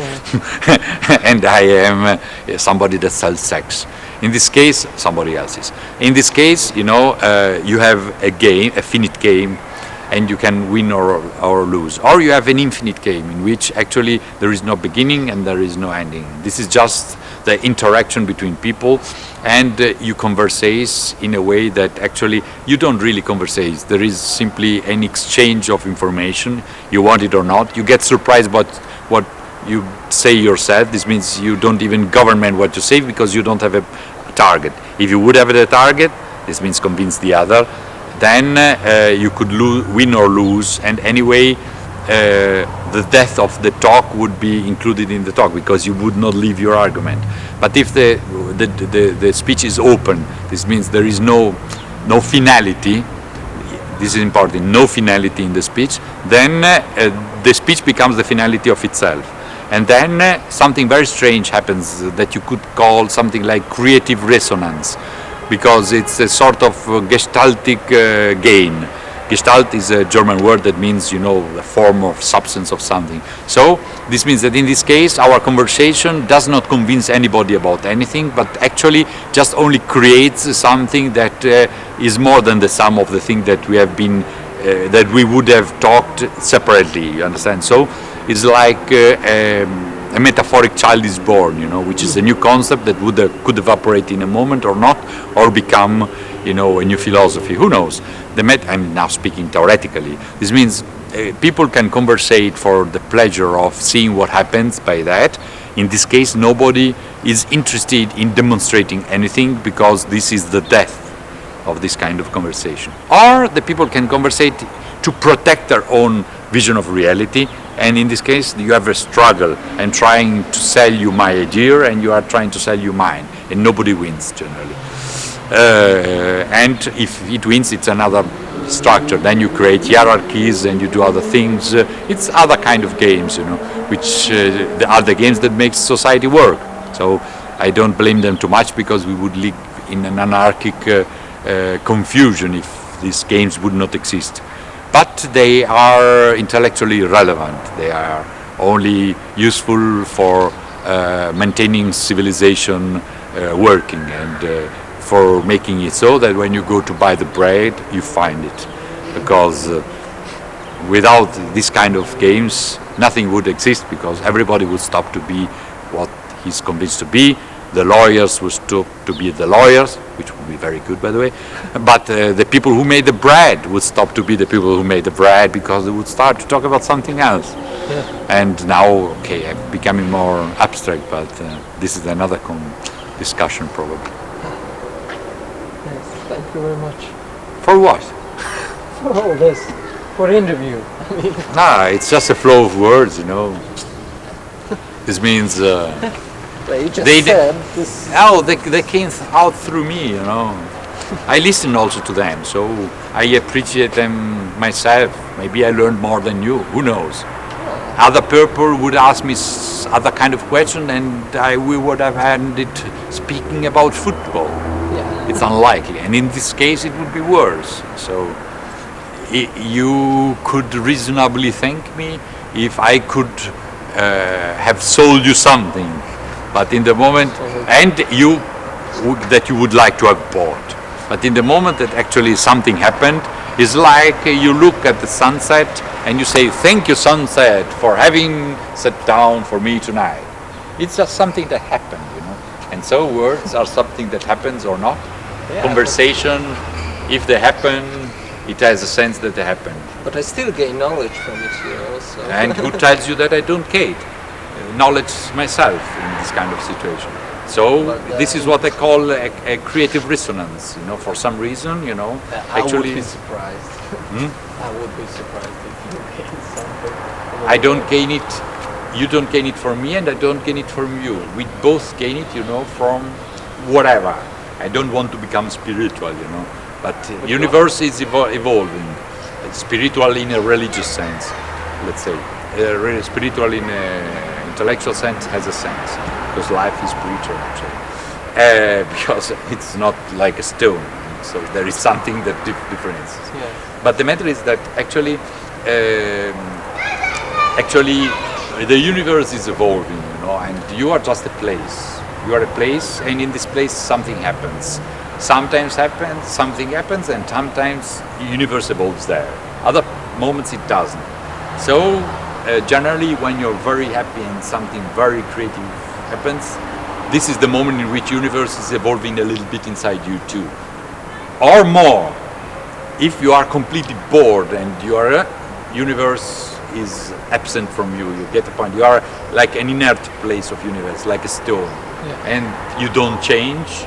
And I am somebody that sells sex. In this case, somebody else is. In this case, you know, you have a game, a finite game, and you can win or lose. Or you have an infinite game in which actually there is no beginning and there is no ending. This is just the interaction between people, and you converse in a way that actually you don't really converse. There is simply an exchange of information, you want it or not. You get surprised about what you say yourself. This means you don't even govern what you say because you don't have a target. If you would have a target, this means convince the other, then you could win or lose, and anyway the death of the talk would be included in the talk because you would not leave your argument. But if the speech is open, this means there is no finality. This is important, no finality in the speech, then the speech becomes the finality of itself. And then something very strange happens that you could call something like creative resonance, because it's a sort of gestaltic gain. Gestalt is a German word that means, you know, the form or substance of something. So this means that in this case our conversation does not convince anybody about anything, but actually just only creates something that is more than the sum of the thing that we have been, that we would have talked separately, you understand? So it's like a metaphoric child is born, you know, which is a new concept that could evaporate in a moment or not, or become, you know, a new philosophy. Who knows? I'm now speaking theoretically. This means people can conversate for the pleasure of seeing what happens by that. In this case, nobody is interested in demonstrating anything because this is the death of this kind of conversation. Or the people can conversate to protect their own vision of reality, and in this case you have a struggle. I'm trying to sell you my idea and you are trying to sell you mine, and nobody wins generally. And if it wins, it's another structure. Then you create hierarchies and you do other things. It's other kind of games, you know, which are the games that make society work. So I don't blame them too much because we would live in an anarchic confusion if these games would not exist. But they are intellectually relevant. They are only useful for maintaining civilization working, and for making it so that when you go to buy the bread, you find it. Because without this kind of games, nothing would exist, because everybody would stop to be what he's convinced to be. The lawyers would stop to be the lawyers, which would be very good, by the way. But the people who made the bread would stop to be the people who made the bread, because they would start to talk about something else. Yeah. And now, okay, I'm becoming more abstract, but this is another discussion probably. Yes, thank you very much. For what? For all this. For interview. Nah, it's just a flow of words, you know. This means... you just said this. Oh, they came out through me, you know. I listen also to them, so I appreciate them myself. Maybe I learned more than you, who knows. Other people would ask me other kind of question, and we would have ended speaking about football. Yeah. It's unlikely, and in this case it would be worse. So you could reasonably thank me if I could have sold you something, but in the moment, and you would like to have bought. But in the moment that actually something happened, it's like you look at the sunset and you say, "Thank you, sunset, for having sat down for me tonight." It's just something that happened, you know. And so words are something that happens or not. Yeah, conversation, if they happen, it has a sense that they happen. But I still gain knowledge from it, you know. So. And who tells you that I don't gain knowledge myself in this kind of situation? So this is what I call a creative resonance, you know, for some reason, you know. I would be surprised. I would be surprised if you gain something. I don't gain it, you don't gain it from me, and I don't gain it from you. We both gain it, you know, from whatever. I don't want to become spiritual, you know, but universe is evolving. It's spiritual in a religious sense, let's say. Spiritual in an intellectual sense has a sense. Because life is spiritual, actually. Because it's not like a stone, so there is something that differentiates. Yeah. But the matter is that actually actually the universe is evolving, and you are just a place. You are a place, and in this place something happens. Sometimes something happens, and sometimes the universe evolves there. Other moments it doesn't. So generally, when you're very happy and something very creative happens, this is the moment in which universe is evolving a little bit inside you too, or more. If you are completely bored and your universe is absent from you, you get the point. You are like an inert place of universe, like a stone, and you don't change.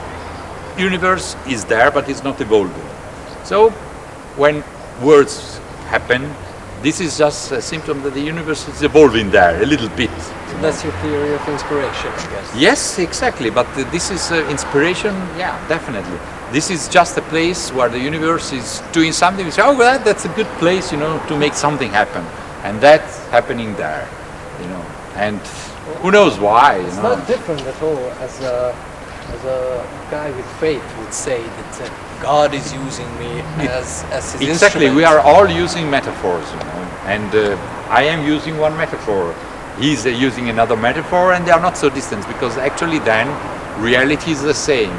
Universe is there, but it's not evolving. So, when words happen, this is just a symptom that the universe is evolving there a little bit. That's your theory of inspiration, I guess. Yes, exactly. But this is inspiration. Yeah, definitely. This is just a place where the universe is doing something. We say, oh, well, that's a good place, to make something happen, and that's happening there, And who knows why? It's not different at all as a guy with faith would say that God is using me as his exactly. instrument. We are all using metaphors, and I am using one metaphor. He's using another metaphor, and they are not so distant because actually then reality is the same,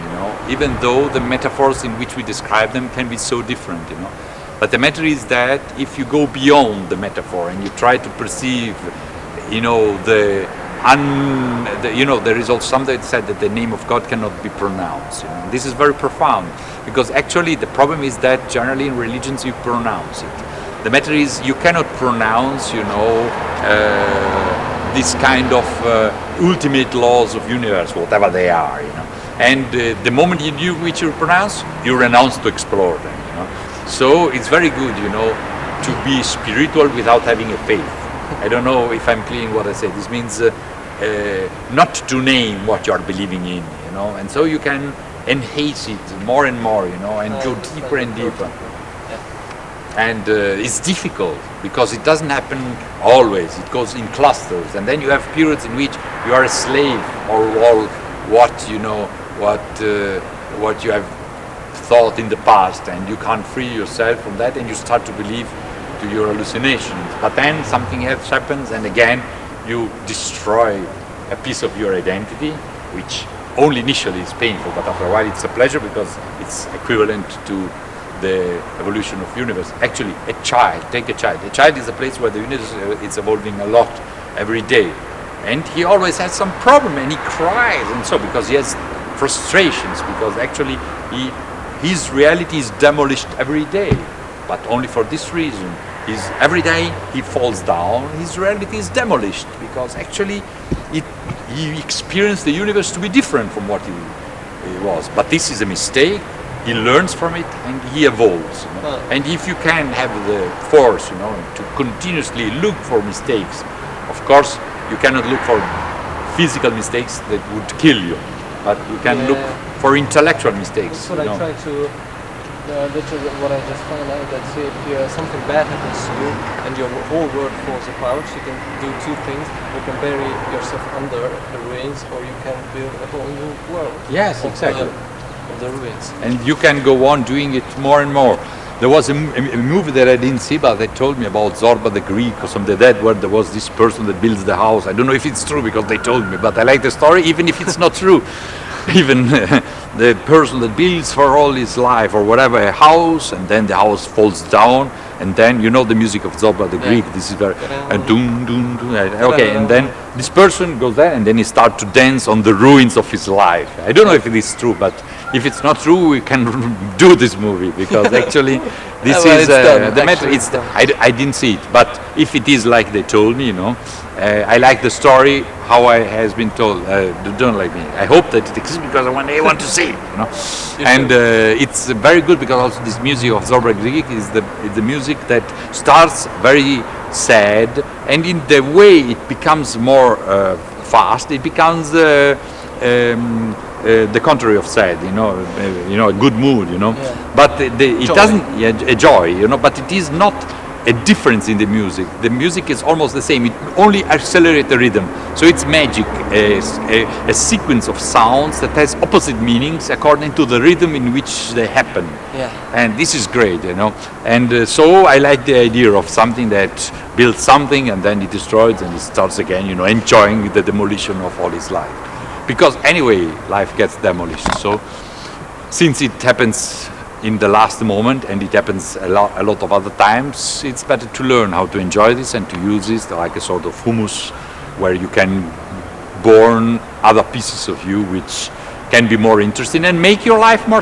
even though the metaphors in which we describe them can be so different, But the matter is that if you go beyond the metaphor and you try to perceive, there is also something that said that the name of God cannot be pronounced. This is very profound because actually the problem is that generally in religions you pronounce it. The matter is you cannot pronounce, this kind of ultimate laws of universe, whatever they are, And the moment which you pronounce, you renounce to explore them, So it's very good, to be spiritual without having a faith. I don't know if I'm clear in what I say. This means not to name what you are believing in, And so you can enhance it more and more, and go deeper and deeper. And it's difficult because it doesn't happen always. It goes in clusters, and then you have periods in which you are a slave or all what you have thought in the past, and you can't free yourself from that, and you start to believe to your hallucinations. But then something else happens, and again you destroy a piece of your identity, which only initially is painful, but after a while it's a pleasure because it's equivalent to the evolution of universe. Actually, take a child. A child is a place where the universe is evolving a lot every day, and he always has some problem, and he cries, and so because he has frustrations, because actually his reality is demolished every day, but only for this reason. Every day he falls down, his reality is demolished because actually he experienced the universe to be different from what he was. But this is a mistake. He learns from it and he evolves. And if you can have the force, to continuously look for mistakes, of course you cannot look for physical mistakes that would kill you, but you can look for intellectual mistakes. That's what I try to. That's what I just found out. That if something bad happens to you and your whole world falls apart, you can do two things. You can bury yourself under the ruins, or you can build a whole new world. Yes, exactly. Of the ruins. And you can go on doing it more and more. There was a movie that I didn't see, but they told me about Zorba the Greek or something like that, where there was this person that builds the house. I don't know if it's true because they told me, but I like the story even if it's not true. Even the person that builds for all his life or whatever a house, and then the house falls down, and then the music of Zorba the Greek. This is very dun dun dun. Okay, and then this person goes there, and then he starts to dance on the ruins of his life. I don't know if it is true, but if it's not true, we can do this movie because actually this is the matter. I didn't see it, but if it is like they told me, I like the story how I has been told. Don't like me. I hope that it exists because one day I want to see it. And it's very good because also this music of Zorba Greek is the music that starts very sad, and in the way it becomes more fast, it becomes the contrary of sad, a good mood, But it joy. doesn't, a joy, but it is not a difference in the music. The music is almost the same. It only accelerates the rhythm. So it's magic, a sequence of sounds that has opposite meanings according to the rhythm in which they happen. Yeah. And this is great, you know. And so I like the idea of something that builds something and then it destroys and it starts again, you know, enjoying the demolition of all his life. Because anyway, life gets demolished. So since it happens in the last moment and it happens a lot of other times, it's better to learn how to enjoy this and to use this like a sort of humus where you can born other pieces of you which can be more interesting and make your life more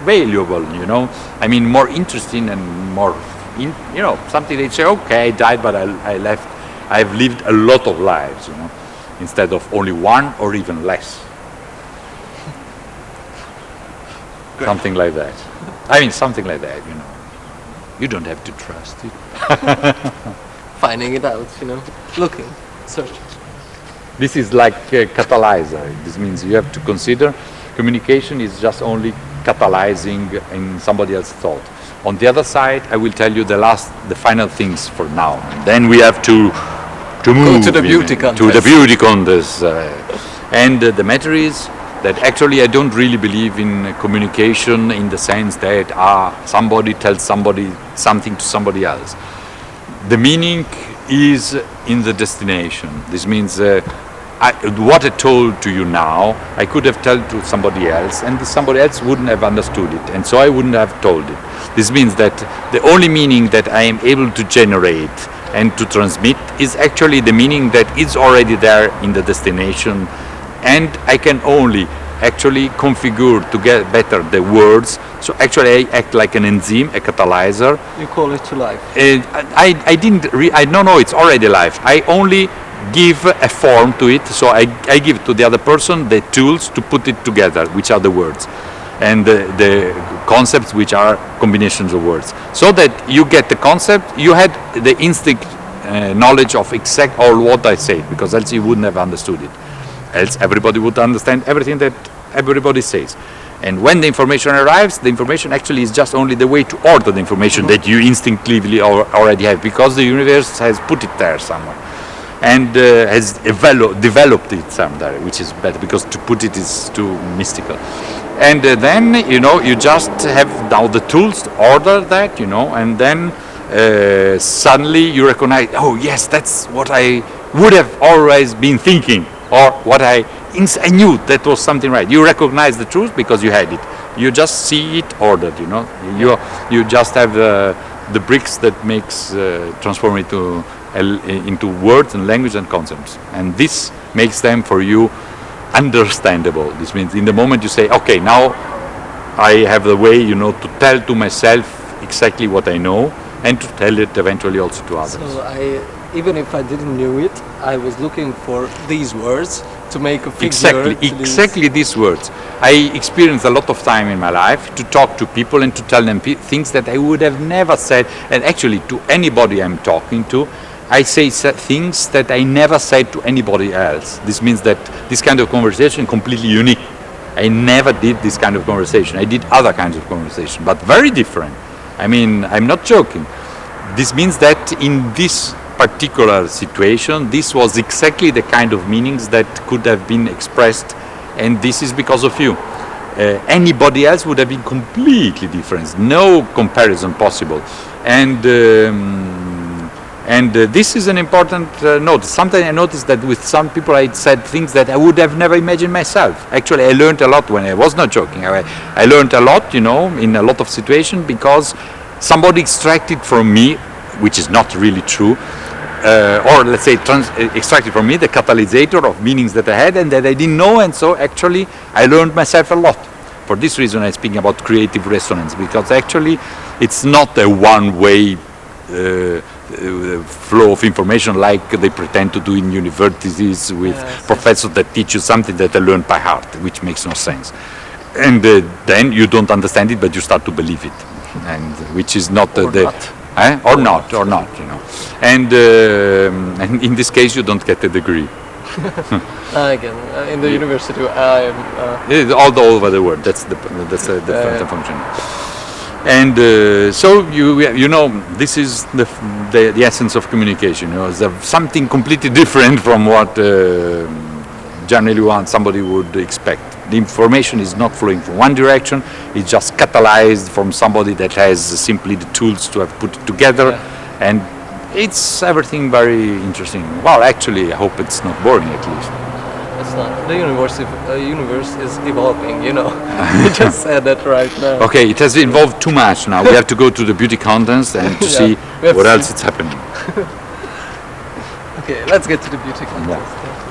valuable, you know. I mean, more interesting and more, you know, something they say, okay, I died, but I left, I've lived a lot of lives, you know, instead of only one or even less. Great. Something like that. I mean, something like that, you know. You don't have to trust it. Finding it out, you know, looking, searching. This is like a catalyzer. This means you have to consider communication is just only catalyzing in somebody else's thought. On the other side, I will tell you the final things for now. And then we have to move to the beauty contest. To the beauty contest. And the matter is that actually I don't really believe in communication in the sense that somebody tells somebody something to somebody else. The meaning is in the destination. This means what I told to you now, I could have told to somebody else and somebody else wouldn't have understood it and so I wouldn't have told it. This means that the only meaning that I am able to generate and to transmit is actually the meaning that is already there in the destination, and I can only actually configure to get better the words. So actually I act like an enzyme, a catalyzer. You call it to life. I don't know, it's already life. I only give a form to it, so I give to the other person the tools to put it together, which are the words, and the concepts, which are combinations of words. So that you get the concept, you had the instinct knowledge of exact all what I say, because else you wouldn't have understood it. Else everybody would understand everything that everybody says. And when the information arrives, the information actually is just only the way to order the information that you instinctively already have, because the universe has put it there somewhere and has developed it somewhere, which is better, because to put it is too mystical. And then, you know, you just have now the tools to order that, you know, and then suddenly you recognize, oh yes, that's what I would have always been thinking, or what I knew that was something right. You recognize the truth because you had it. You just see it ordered, you know. You just have the bricks that makes transform it into words and language and concepts, and this makes them for you understandable. This means in the moment you say, okay, now I have the way, you know, to tell to myself exactly what I know and to tell it eventually also to others. So even if I didn't know it, I was looking for these words to make a figure. Exactly these words. I experienced a lot of time in my life to talk to people and to tell them things that I would have never said, and actually to anybody I'm talking to, I say things that I never said to anybody else. This means that this kind of conversation is completely unique. I never did this kind of conversation. I did other kinds of conversation, but very different. I mean, I'm not joking. This means that in this particular situation, this was exactly the kind of meanings that could have been expressed, and this is because of you. Anybody else would have been completely different, no comparison possible. And this is an important note. Sometimes I noticed that with some people I said things that I would have never imagined myself. Actually, I learned a lot when I was not joking. I learned a lot, you know, in a lot of situations, because somebody extracted from me, which is not really true, or let's say extracted from me the catalysator of meanings that I had and that I didn't know, and so actually I learned myself a lot. For this reason I'm speaking about creative resonance, because actually it's not a one-way flow of information like they pretend to do in universities with professors that teach you something that I learned by heart, which makes no sense. And then you don't understand it, but you start to believe it, and which is not or not, you know. And in this case, you don't get a degree. Again, in the university, all over the world. That's the function. And so you know, this is the essence of communication. You know, it's something completely different from what generally somebody would expect. The information is not flowing from one direction; it's just catalyzed from somebody that has simply the tools to have put it together, and it's everything very interesting. Well, actually, I hope it's not boring at least. It's not. The universe is evolving, you know. You just said that right now. Okay, it has evolved too much now. We have to go to the beauty contest and to see what else is happening. Okay, let's get to the beauty contest.